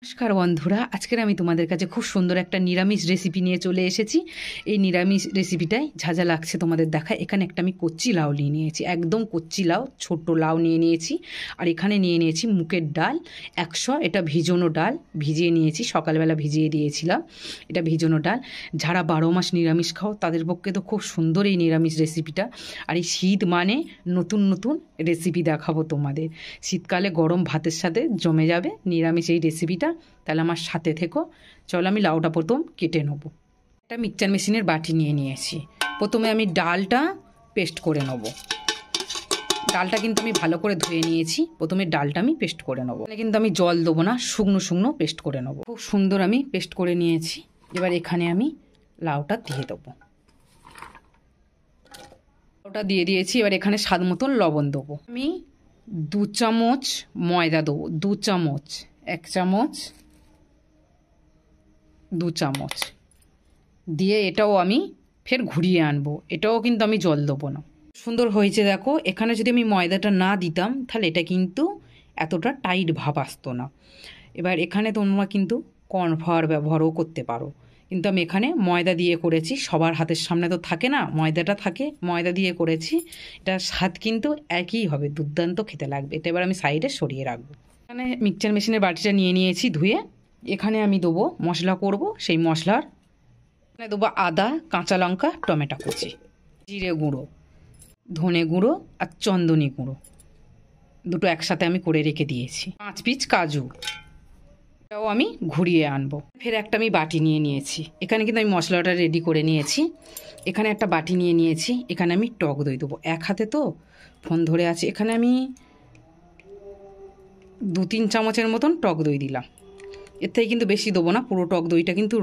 নমস্কার বন্ধুরা, আজকের আমি তোমাদের কাছে খুব সুন্দর একটা নিরামিষ রেসিপি নিয়ে চলে এসেছি। এই নিরামিষ রেসিপিটাই যা যা লাগছে তোমাদের দেখায়। এখানে একটা আমি কচ্চি লাউ নিয়ে নিয়েছি, একদম কচ্চি লাউ, ছোট লাউ নিয়ে নিয়েছি। আর এখানে নিয়ে নিয়েছি মুগের ডাল 100, এটা ভিজানো ডাল, ভিজিয়ে নিয়েছি, সকালবেলা ভিজিয়ে দিয়েছিলাম। এটা ভিজানো ডাল। যারা 12 মাস নিরামিষ খাও তাদের পক্ষে তো খুব সুন্দর এই নিরামিষ রেসিপিটা। আর এই শীত মানে নতুন নতুন রেসিপি দেখাবো তোমাদের। শীতকালে গরম ভাতের সাথে জমে যাবে নিরামিষ এই রেসিপিটা। তাহলে আমার সাথে থেকো। চলো আমি লাউটা প্রথম কেটে নেব। একটা মিক্সচার মেশিনের বাটি নিয়ে নিয়েছি। প্রথমে আমি ডালটা পেস্ট করে নেব। ডালটা কিন্তু আমি ভালো করে ধুয়ে নিয়েছি। প্রথমে ডালটা আমি পেস্ট করে নেবো। এখানে কিন্তু আমি জল দেবো না, শুকনো শুকনো পেস্ট করে নেবো। খুব সুন্দর আমি পেস্ট করে নিয়েছি। এবার এখানে আমি লাউটা দিয়ে দেবো। লাউটা দিয়ে দিয়েছি। এবার এখানে স্বাদ মতন লবণ দেবো। আমি 2 চামচ ময়দা দেবো। 2 চামচ, 1 চামচ, 2 চামচ দিয়ে এটাও আমি ফের ঘুরিয়ে আনবো। এটাও কিন্তু আমি জল দেবো না। সুন্দর হয়েছে দেখো। এখানে যদি আমি ময়দাটা না দিতাম তাহলে এটা কিন্তু এতটা টাইট ভাব আসতো না। এবার এখানে তোমরা কিন্তু কর্নফ্লাওয়ার ব্যবহারও করতে পারো, কিন্তু আমি এখানে ময়দা দিয়ে করেছি। সবার হাতের সামনে তো থাকে না, ময়দাটা থাকে, ময়দা দিয়ে করেছি। এটা স্বাদ কিন্তু একই হবে, দুর্দান্ত খেতে লাগবে। এটা এবার আমি সাইডে সরিয়ে রাখবো। এখানে মিক্সচার মেশিনের বাটিটা নিয়ে নিয়েছি ধুয়ে। এখানে আমি দেবো মশলা করব। সেই মশলার এখানে দেবো আদা, কাঁচা লঙ্কা, টমেটো কুচি, জিরে গুঁড়ো, ধনে গুঁড়ো আর চন্দনী গুঁড়ো, দুটো একসাথে আমি করে রেখে দিয়েছি। 5 পিস কাজু, এটাও আমি ঘুরিয়ে আনবো। ফের একটা আমি বাটি নিয়ে নিয়েছি। এখানে কিন্তু আমি মশলাটা রেডি করে নিয়েছি। এখানে একটা বাটি নিয়ে নিয়েছি। এখানে আমি টক দই দেবো। এক হাতে তো ফোন ধরে আছে। এখানে আমি 2-3 চামচের মতন টক দই দিলাম। এর থেকে কিন্তু বেশি দেবো না, পুরো টক দইটা কিন্তু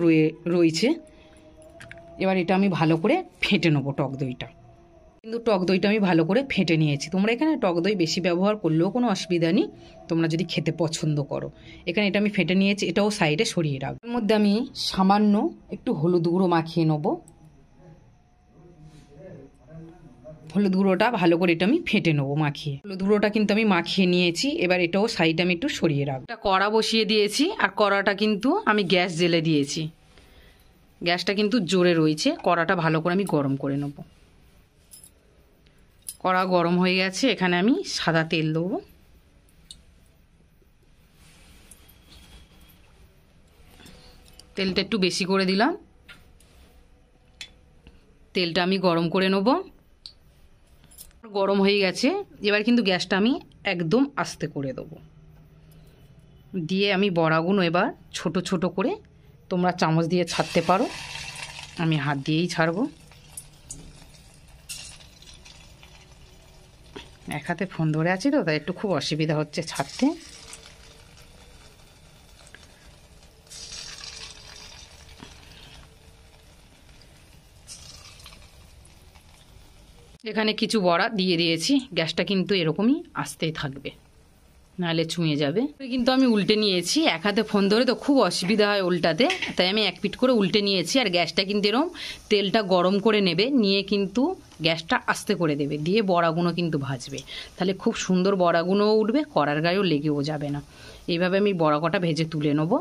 রয়েছে। এবার এটা আমি ভালো করে ফেটে নেবো টক দইটা। কিন্তু টক দইটা আমি ভালো করে ফেটে নিয়েছি। তোমরা এখানে টক দই বেশি ব্যবহার করলেও কোনো অসুবিধা নেই, তোমরা যদি খেতে পছন্দ করো। এখানে এটা আমি ফেটে নিয়েছি, এটাও সাইডে সরিয়ে রাখবো। এর মধ্যে আমি সামান্য একটু হলুদ গুঁড়ো মাখিয়ে নেবো। হলুদ গুঁড়োটা ভালো করে এটা আমি ফেটে নেবো মাখিয়ে। হলুদ গুঁড়োটা কিন্তু আমি মাখিয়ে নিয়েছি। এবার এটাও সাইডে আমি একটু সরিয়ে রাখবো। একটা কড়া বসিয়ে দিয়েছি, আর কড়াটা কিন্তু আমি গ্যাস জ্বেলে দিয়েছি। গ্যাসটা কিন্তু জোরে রয়েছে। কড়াটা ভালো করে আমি গরম করে নেব। কড়া গরম হয়ে গেছে। এখানে আমি সাদা তেল দেবো। তেলটা একটু বেশি করে দিলাম। তেলটা আমি গরম করে নেব। গরম হয়ে গেছে। এবার কিন্তু গ্যাসটা আমি একদম আস্তে করে দেবো। দিয়ে আমি বড়াগুলো এবার ছোট ছোট করে, তোমরা চামচ দিয়ে ছাড়তে পারো, আমি হাত দিয়েই ছাড়বো। এক হাতে ফোন ধরে আছি তো, তাই একটু খুব অসুবিধা হচ্ছে ছাড়তে। এখানে কিছু বড়া দিয়ে দিয়েছি। গ্যাসটা কিন্তু এরকমই আস্তেই থাকবে, নাহলে ছুঁয়ে যাবে। কিন্তু আমি উল্টে নিয়েছি। এক হাতে ফোন ধরে তো খুব অসুবিধা হয় উল্টাতে, তাই আমি এক পিঠ করে উল্টে নিয়েছি। আর গ্যাসটা কিন্তু এরকম তেলটা গরম করে নেবে, নিয়ে কিন্তু গ্যাসটা আস্তে করে দেবে, দিয়ে বড়াগুলো কিন্তু ভাজবে। তাহলে খুব সুন্দর বড়াগুলোও উঠবে, কড়ার গায়েও লেগেও যাবে না। এইভাবে আমি বড়া কটা ভেজে তুলে নেব।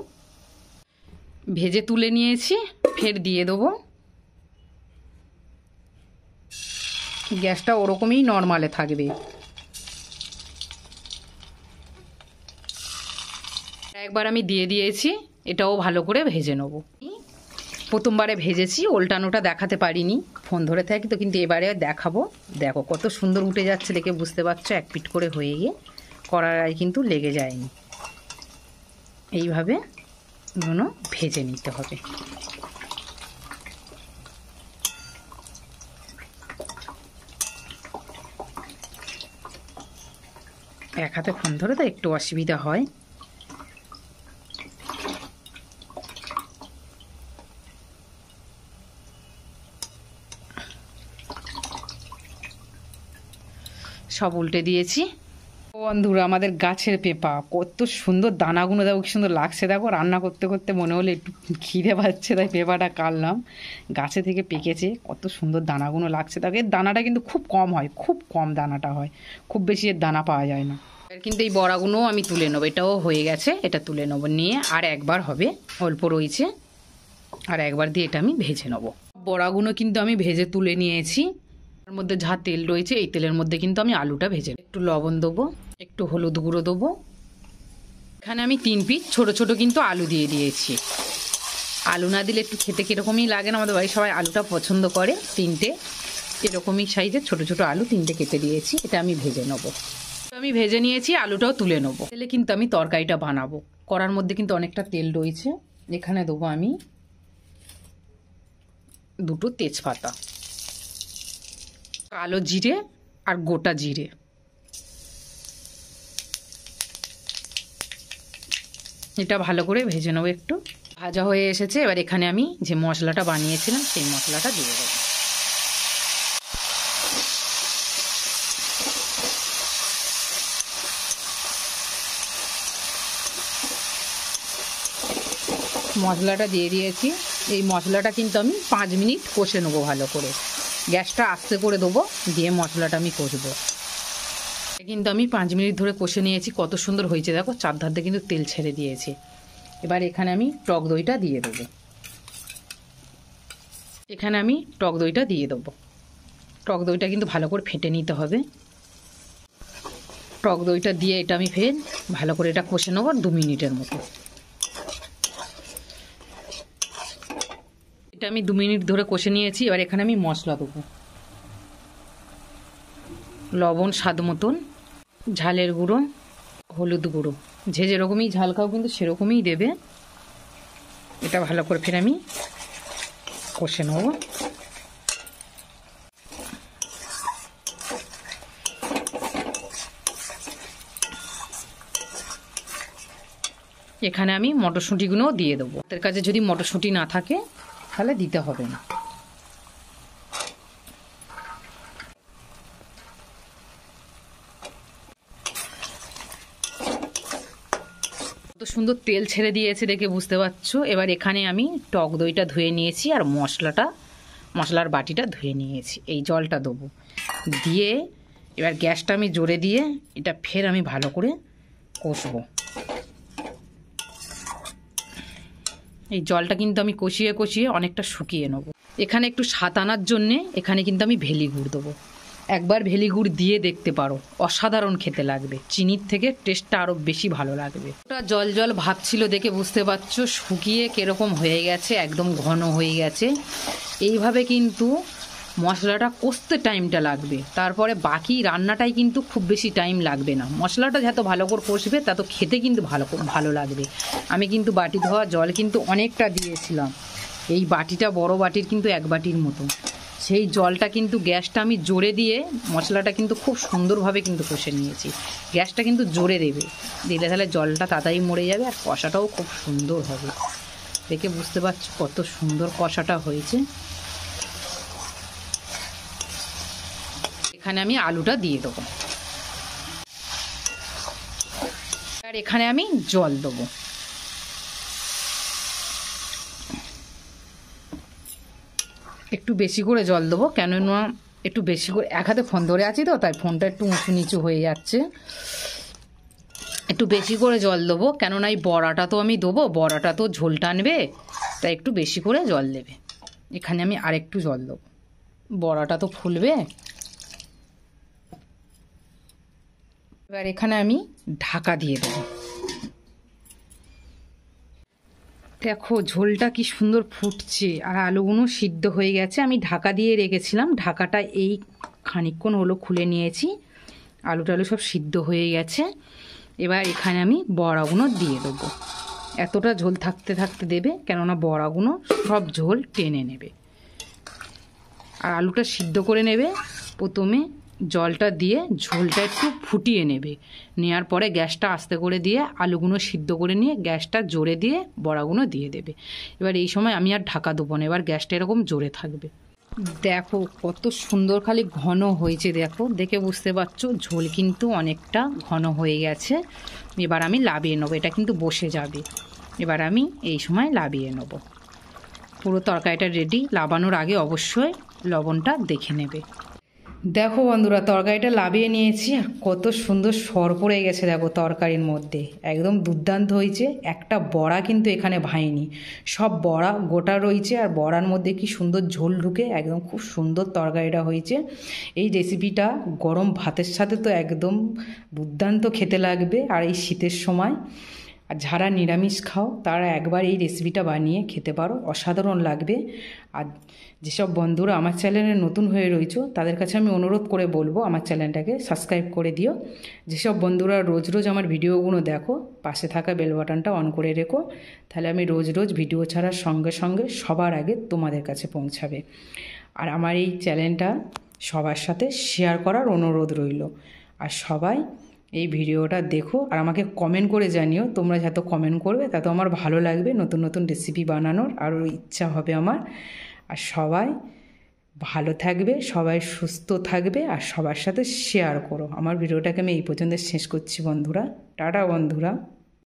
ভেজে তুলে নিয়েছি, ফের দিয়ে দেবো। গ্যাসটা ওরকমই নর্মালে থাকবে। একবার আমি দিয়ে দিয়েছি, এটাও ভালো করে ভেজে নেব। প্রথমবারে ভেজেছি, উল্টানোটা দেখাতে পারিনি, ফোন ধরে থাকি তো, কিন্তু এবারে দেখাবো। দেখো কত সুন্দর উঠে যাচ্ছে, দেখে বুঝতে পারছো এক পিঠ করে হয়ে গিয়ে কড়াই কিন্তু লেগে যায়নি। এইভাবে এগুলো ভেজে নিতে হবে। এক হাতে ফোন ধরে তো একটু অসুবিধা হয়। সব উল্টে দিয়েছি। বন্ধুরা, আমাদের গাছের পেঁপা কত সুন্দর, দানাগুলো দেখো কি সুন্দর লাগছে। দেখো রান্না করতে করতে মনে হলো একটু খিদে পাচ্ছে, তাই পেঁপাটা কাটলাম। গাছে থেকে পেকেছে, কত সুন্দর দানাগুলো লাগছে। দেখো এর দানাটা কিন্তু খুব কম হয়, খুব কম দানাটা হয়, খুব বেশি এর দানা পাওয়া যায় না। কিন্তু এই বড়াগুলো আমি তুলে নেবো, এটাও হয়ে গেছে, এটা তুলে নেবো, নিয়ে আর একবার হবে, অল্প রয়েছে, আর একবার দিয়ে এটা আমি ভেজে নেবো। বড়াগুলো কিন্তু আমি ভেজে তুলে নিয়েছি। তার মধ্যে যা তেল রয়েছে এই তেলের মধ্যে কিন্তু আমি আলুটা ভেজে, একটু লবণ দেবো, একটু হলুদ গুঁড়ো দেবো। এখানে আমি 3 পিস ছোট ছোট কিন্তু আলু দিয়ে দিয়েছি। আলু না দিলে একটু খেতে কীরকমই লাগে না, আমাদের বাড়ির সবাই আলুটা পছন্দ করে। 3টে এরকমই সাইজের ছোট ছোট আলু 3টে কেটে দিয়েছি, এটা আমি ভেজে নেবো। আমি ভেজে নিয়েছি, আলুটাও তুলে নেবো। তেলে কিন্তু আমি তরকারিটা বানাবো। কড়ার মধ্যে কিন্তু অনেকটা তেল রয়েছে, এখানে দেবো আমি 2টো তেজপাতা, কালো জিরে আর গোটা জিরে। এটা ভালো করে ভেজে নেবো। একটু ভাজা হয়ে এসেছে, এবার এখানে আমি যে মশলাটা বানিয়েছিলাম সেই মশলাটা দিয়ে দেবো। মশলাটা দিয়ে দিয়েছি। এই মশলাটা কিন্তু আমি 5 মিনিট কষে নেবো ভালো করে। গ্যাসটা আস্তে করে দেবো, দিয়ে মশলাটা আমি কষবো। কিন্তু আমি 5 মিনিট ধরে কষে নিয়েছি, কত সুন্দর হয়েছে দেখো, চারধার দিয়ে কিন্তু তেল ছেড়ে দিয়েছে। এবার এখানে আমি টক দইটা দিয়ে দেবো। এখানে আমি টক দইটা দিয়ে দেবো। টক দইটা কিন্তু ভালো করে ফেটে নিতে হবে। টক দইটা দিয়ে এটা আমি ফের ভালো করে এটা কষে নেবো 2 মিনিটের মতো। এটা আমি 2 মিনিট ধরে কষে নিয়েছি। এবার এখানে আমি মশলা দেবো। লবণ স্বাদ মতন, ঝালের গুঁড়ো, হলুদ গুঁড়ো, যে যেরকমই ঝাল খাও কিন্তু সেরকমই দেবে। এটা ভালো করে ফের আমি কষে নেব। এখানে আমি মটরশুঁটিগুলোও দিয়ে দেবো। এর কাছে যদি মটরশুঁটি না থাকে তাহলে দিতে হবে না। কত সুন্দর তেল ছেড়ে দিয়েছে দেখে বুঝতে পারছো। এবার এখানে আমি টক দইটা ধুয়ে নিয়েছি আর মশলার বাটিটা ধুয়ে নিয়েছি, এই জলটা দেবো। দিয়ে এবার গ্যাসটা আমি জোরে দিয়ে এটা ফের আমি ভালো করে কষবো। এই জলটা কিন্তু আমি কষিয়ে কষিয়ে অনেকটা শুকিয়ে নেবো। এখানে একটু স্বাদ আনার জন্যে এখানে কিন্তু আমি ভেলি গুড় দেবো। একবার ভেলি গুড় দিয়ে দেখতে পারো, অসাধারণ খেতে লাগবে। চিনির থেকে টেস্টটা আরও বেশি ভালো লাগবে। ওটা জল জল ভাব ছিল দেখে বুঝতে পারছো, শুকিয়ে কীরকম হয়ে গেছে, একদম ঘন হয়ে গেছে। এইভাবে কিন্তু মশলাটা কষতে টাইমটা লাগবে, তারপরে বাকি রান্নাটাই কিন্তু খুব বেশি টাইম লাগবে না। মশলাটা যত ভালো করে কষবে তত খেতে কিন্তু ভালো লাগবে। আমি কিন্তু বাটি ধোয়া জল কিন্তু অনেকটা দিয়েছিলাম, এই বাটিটা বড় বাটির কিন্তু 1 বাটির মতো। সেই জলটা কিন্তু গ্যাসটা আমি জোরে দিয়ে মশলাটা কিন্তু খুব সুন্দরভাবে কিন্তু কষে নিয়েছি। গ্যাসটা কিন্তু জোরে দেবে, দিলে তাহলে জলটা তাড়াতাড়ি মরে যাবে আর কষাটাও খুব সুন্দর হবে। দেখে বুঝতে পারছি কত সুন্দর কষাটা হয়েছে। এখানে আমি আলুটা দিয়ে দেবো আর এখানে আমি জল দেবো। একটু বেশি করে জল দেবো, কেননা একটু বেশি করে, এক হাতে ফোন ধরে আছি তো তাই ফোনটা একটু উঁচু নিচু হয়ে যাচ্ছে। একটু বেশি করে জল দেবো, কেননা এই বড়াটা তো আমি দেবো, বড়াটা তো ঝোল টানবে, তাই একটু বেশি করে জল দেবে। এখানে আমি আরেকটু জল দেবো, বড়াটা তো ফুলবে। এবার এখানে আমি ঢাকা দিয়ে দেবো। দেখো ঝোলটা কি সুন্দর ফুটছে আর আলুগুলো সিদ্ধ হয়ে গেছে। আমি ঢাকা দিয়ে রেখেছিলাম, ঢাকাটা এই খানিকক্ষণ হলো খুলে নিয়েছি। আলু টালু সব সিদ্ধ হয়ে গেছে। এবার এখানে আমি বড়াগুলো দিয়ে দেবো। এতটা ঝোল থাকতে থাকতে দেবে, কেননা বড়াগুলো সব ঝোল টেনে নেবে। আর আলুটা সিদ্ধ করে নেবে, প্রথমে জলটা দিয়ে ঝোলটা একটু ফুটিয়ে নেবে। নেওয়ার পরে গ্যাসটা আস্তে করে দিয়ে আলুগুলো সিদ্ধ করে নিয়ে গ্যাসটা জোরে দিয়ে বড়াগুলো দিয়ে দেবে। এবার এই সময় আমি আর ঢাকা দেবো না, এবার গ্যাসটা এরকম জোরে থাকবে। দেখো কত সুন্দর খালি ঘন হয়েছে, দেখো দেখে বুঝতে পারছো ঝোল কিন্তু অনেকটা ঘন হয়ে গেছে। এবার আমি লাবিয়ে নেবো, এটা কিন্তু বসে যাবে। এবার আমি এই সময় লাবিয়ে নেবো। পুরো তরকারিটা রেডি। লাবানোর আগে অবশ্যই লবণটা দেখে নেবে। দেখো বন্ধুরা, তরকারিটা লাভিয়ে নিয়েছি আর কত সুন্দর সর পড়ে গেছে দেখো তরকারির মধ্যে, একদম দুর্দান্ত হয়েছে। একটা বড়া কিন্তু এখানে ভাঙেনি, সব বড়া গোটা রয়েছে আর বড়ার মধ্যে কি সুন্দর ঝোল ঢুকে একদম খুব সুন্দর তরকারিটা হয়েছে। এই রেসিপিটা গরম ভাতের সাথে তো একদম দুর্দান্ত খেতে লাগবে। আর এই শীতের সময় আর যারা নিরামিষ খাও তারা একবার এই রেসিপিটা বানিয়ে খেতে পারো, অসাধারণ লাগবে। আর যেসব বন্ধুরা আমার চ্যানেলে নতুন হয়ে রয়েছে তাদের কাছে আমি অনুরোধ করে বলবো আমার চ্যানেলটাকে সাবস্ক্রাইব করে দিও। যেসব বন্ধুরা রোজ রোজ আমার ভিডিওগুলো দেখো, পাশে থাকা বেল বাটনটা অন করে রেখো, তাহলে আমি রোজ রোজ ভিডিও ছাড়ার সঙ্গে সঙ্গে সবার আগে তোমাদের কাছে পৌঁছাবে। আর আমার এই চ্যানেলটা সবার সাথে শেয়ার করার অনুরোধ রইল। আর সবাই এই ভিডিওটা দেখো আর আমাকে কমেন্ট করে জানিও। তোমরা যত কমেন্ট করবে তত আমার ভালো লাগবে, নতুন নতুন রেসিপি বানানোর আরও ইচ্ছা হবে আমার। আর সবাই ভালো থাকবে, সবাই সুস্থ থাকবে আর সবার সাথে শেয়ার করো। আমার ভিডিওটাকে আমি এই পর্যন্ত শেষ করছি বন্ধুরা। টাটা বন্ধুরা।